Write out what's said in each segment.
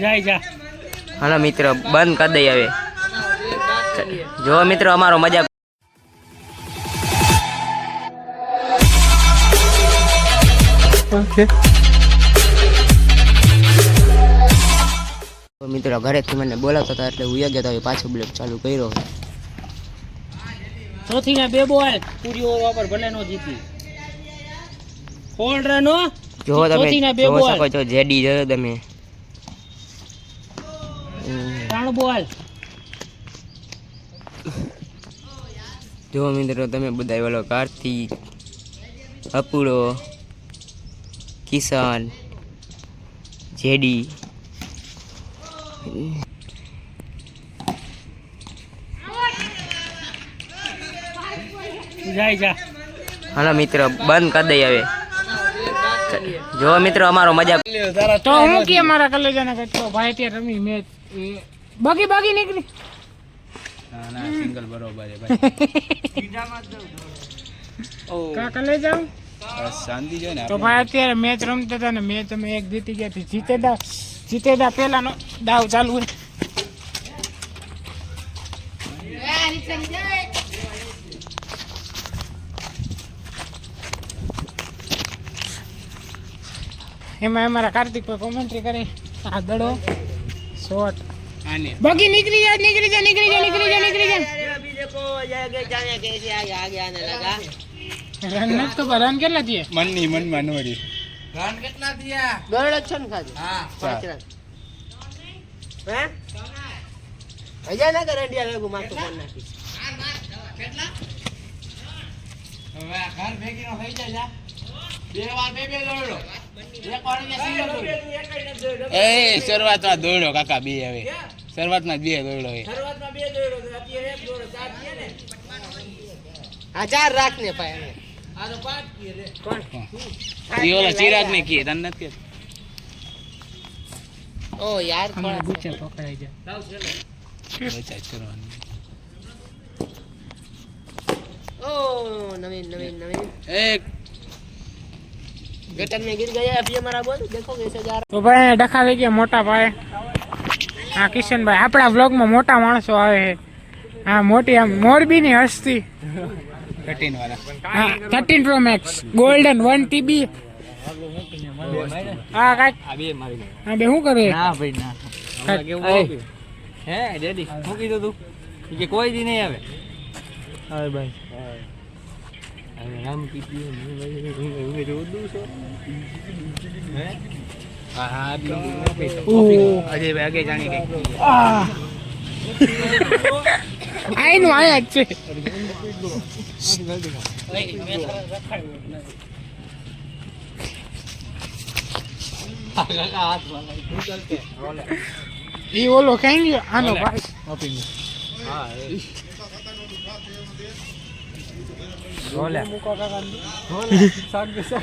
હાલો મિત્ર બંધ કરી દઈ હવે જો મિત્રો અમારો મજાક મિત્રો ઘરેથી મને બોલાવતા હતા એટલે ઉયા ગયા હતા પાછો બ્લોગ ચાલુ કર્યો ચોથી ના બે બોલ પૂરી ઓવર પર ભલે નો જીતી ફોલ્ડ રનો જો તમે જોઈ શકો છો જેડી જોયો તમે ત્રણ બોલ જો મિત્રો તમે બધા ઓલો કાર્તિક અપુડો કિશન જેડી હાલો મિત્રો બંધ કરી દઈ હવે જો મિત્રો અમારો મજાક તો હું કે મારા કલેજાને કટકો ભાઈ ત્યાં રમી મેચ બાકી બાકી નીકળી ના ના સિંગલ બરોબર છે ભાઈ સીધામાં જ ઓ કા કલે જાઉં શાંતિ જો ને તો ભાઈ અત્યારે મેચ રમતા હતા ને મેચ અમે એક જીતી ગયા જીતેદા પહેલાનો દાવ ચાલુ હોય એમાં અમારા કાર્તિક પર કોમેન્ટ્રી કરે આ દડો શોટ આને બાકી નીકળી જા રન નથી તો રન કેટલા થયા મનની મનમાં નોરી રન કેટલા થયા ગરડ છે ને ખાલી હા 5 રન હે અજા ના કરે ઇન્ડિયા લેગુ મારતો કોણ નાખી કેટલા હવે ઘર ભેગી નો થઈ જાય બે વાર બે દોડો એક વાર ને સિંગલ એ શરૂઆતમાં દોડ્યો કાકા બે હવે શરૂઆતમાં બે દોડ્યો એ શરૂઆતમાં બે દોડો અત્યારે એક દોડો ચાર થયા ને આ ચાર રાખ ને ભાઈ આ તો પાંચ કે રે કોણ ઈ ઓલા ચિરાગ ને કી તને નથી ઓ યાર કોણ બુચે પકડાઈ જાય લાવ ચલો બચાઈ કરવાની ઓ નવીન એક गटर में गिर गया अभी हमारा बॉल देखो कैसे जा रहा तो भाई डखावे के मोटा भाई हाँ किशन भाई अपना व्लॉग में मोटा माणसो आवे है हाँ मोटी हम मोरबी ની હસ્તી 13 वाला हाँ 13 Pro Max Golden 1 TB हाँ કાઈ આ બે મારી હા બે હું કરે ના ભાઈ ના કેવું હે ડેડી હું કીધું તું કે કોઈ દી નહીં આવે હા ભાઈ રામ કીધી હું રોદું છો હે હા અજય ભાઈ આગે જાણી ગઈ આઈ નો આયા છે ઈ ઓલો કઈ ગયો આનો ભાઈ હા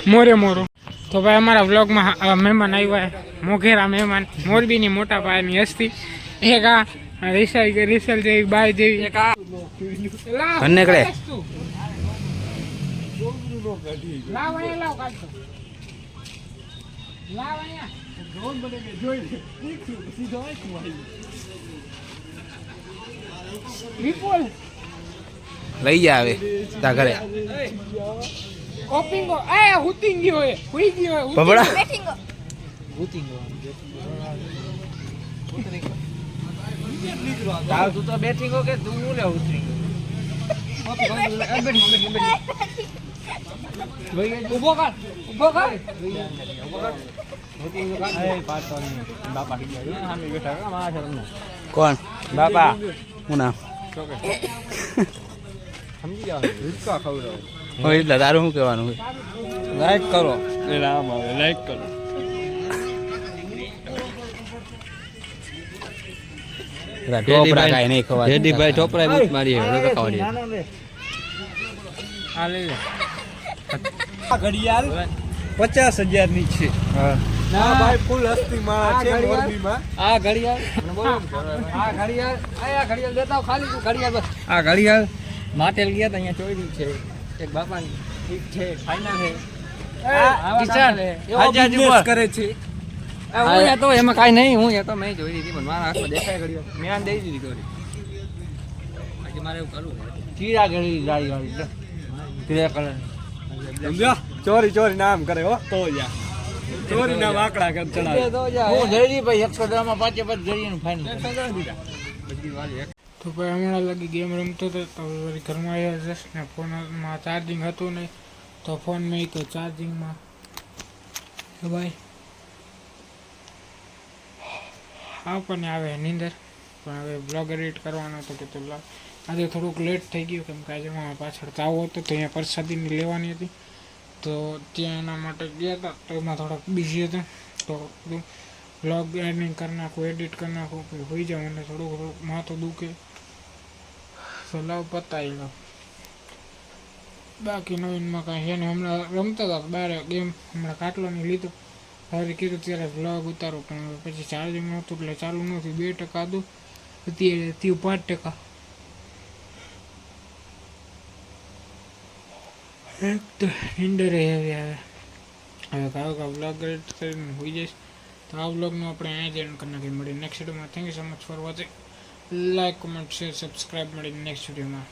મોરો તો ભાઈ અમારા વ્લોગમાં મહેમાન આવ્યા મોઘેરા મહેમાન મોરબીની મોટા પાયાની હસ્તી એક આ રિસલ જેવી બાય જેવી એક આ નીકળે લાવ અહીંયા કાઢતો લાવ અહીંયા ડ્રોન બને કે જોઈ સીધો વિપુલ લઈ જા હવે તા ઘરે ઓપિંગો આ હુતિંગી હોય હુઈ ગઈ હોય બબડા હુતિંગો તાવ તું તો બેઠીંગો કે તું લે ઉતરીંગો ઉભો કર કોણ બાપા હું નામ સમજી જાવ હિચકા ખવડાવો હોય એટલે તારું શું કહેવાનું હોય લાઈક કરો એટલે આમ આવે લાઈક કરો ટોપરા કાંઈ નહીં ખવાય જેડીભાઈ ટોપરા બૂટ મારી હવે તો ખાવાની આ લઈ લે આ ઘડિયાળ 50,000 ની છે ના ભાઈ ફૂલ હસ્તી માં છે મોરબીમાં આ ઘડિયાળ આ ઘડિયાળ દેતા ખાલી તું ઘડિયાળ બસ આ ઘડિયાળ માટેલ ગયા તા અહીંયા ચોરી છે એક બાપાની ઠીક છે ફાઈનલ છે કરે છે હું એ તો એમાં કાંઈ નહીં, હું એ તો મેં જોઈ દીધી પણ મારા હાથમાં દેખાય ઘડી વાર. મેં આને દઈ દીધી ઘડી. બાકી મારે એવું કરવું છે. ચીરા ગળી જાળી વાળી છે. Grey colour. સમજ્યા? ચોરી ચોરી નામ કરે હો તો જા ચોરી નામ આકડા કર ચડાવે. તો જા, હું જઈ ભાઈ 100 ગ્રામમાં 5 જડીને ફાઇનલ. બધી વાલી એક. તો ભાઈ હમણાં લગી ગેમ રમતો હતો તો વળી ઘરમાં આવ્યા જશ ને ફોનમાં ચાર્જિંગ હતું નહીં તો ફોન મેં તો ચાર્જિંગમાં તો ભાઈ આપણને આવે નીંદર પણ હવે બ્લોગ એડિટ કરવાનો હતો કે તો આજે થોડુંક લેટ થઈ ગયું કેમ કે આજે મારા પાછળ તાવ હતો તો અહીંયા પ્રસાદીની લેવાની હતી તો ત્યાં એના માટે ગયા હતા તો એમાં થોડાક બિઝી હતા તો બ્લોગ એડિટિંગ કરી નાખું એડિટ કરી નાખું પછી હોઈ જાઉં અને થોડુંક માથું દુખે તો લાવ પતાવી લો બાકી નવીનમાં કાંઈ છે ને હમણાં રમતા હતા બહાર ગેમ હમણાં કાટલોની લીધું હવે કીધું ત્યારે બ્લોગ ઉતારું પણ પછી ચાર્જિંગ નહોતું એટલે ચાલુ નહોતું 2% હતું અત્યારે થયું 5%. એક તો નીંદરે હવે કાં બ્લોગ એડિટ કરીને હોઈ જઈશ તો આ બ્લોગનું આપણે અહીંયા જ એન્ડ કરી નાખીએ. મળીએ નેક્સ્ટ વિડીયોમાં. Thank you so much for watching. Like comment share subscribe. મળીએ નેક્સ્ટ વિડીયોમાં.